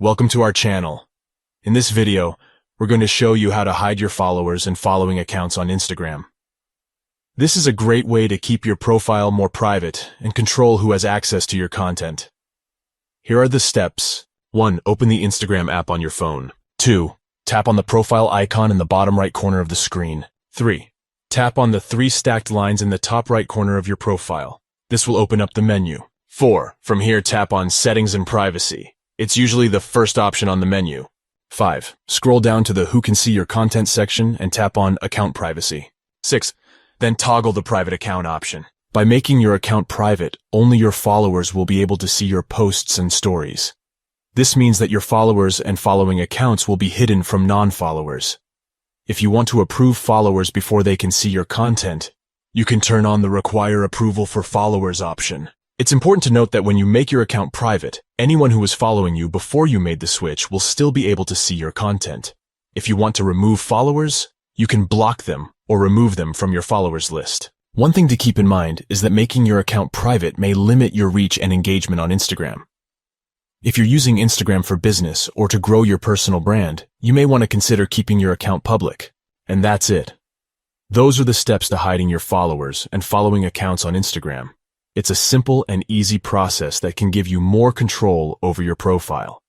Welcome to our channel. In this video, we're going to show you how to hide your followers and following accounts on Instagram. This is a great way to keep your profile more private and control who has access to your content. Here are the steps. 1. Open the Instagram app on your phone. 2. Tap on the profile icon in the bottom right corner of the screen. 3. Tap on the 3 stacked lines in the top right corner of your profile. This will open up the menu. 4. From here, tap on Settings and Privacy. It's usually the first option on the menu. 5. Scroll down to the Who Can See Your Content section and tap on Account Privacy. 6. Then toggle the Private Account option. By making your account private, only your followers will be able to see your posts and stories. This means that your followers and following accounts will be hidden from non-followers. If you want to approve followers before they can see your content, you can turn on the Require Approval for Followers option. It's important to note that when you make your account private, anyone who was following you before you made the switch will still be able to see your content. If you want to remove followers, you can block them or remove them from your followers list. One thing to keep in mind is that making your account private may limit your reach and engagement on Instagram. If you're using Instagram for business or to grow your personal brand, you may want to consider keeping your account public. And that's it. Those are the steps to hiding your followers and following accounts on Instagram. It's a simple and easy process that can give you more control over your profile.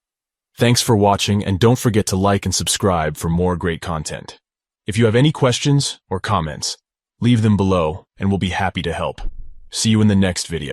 Thanks for watching, and don't forget to like and subscribe for more great content. If you have any questions or comments, leave them below and we'll be happy to help. See you in the next video.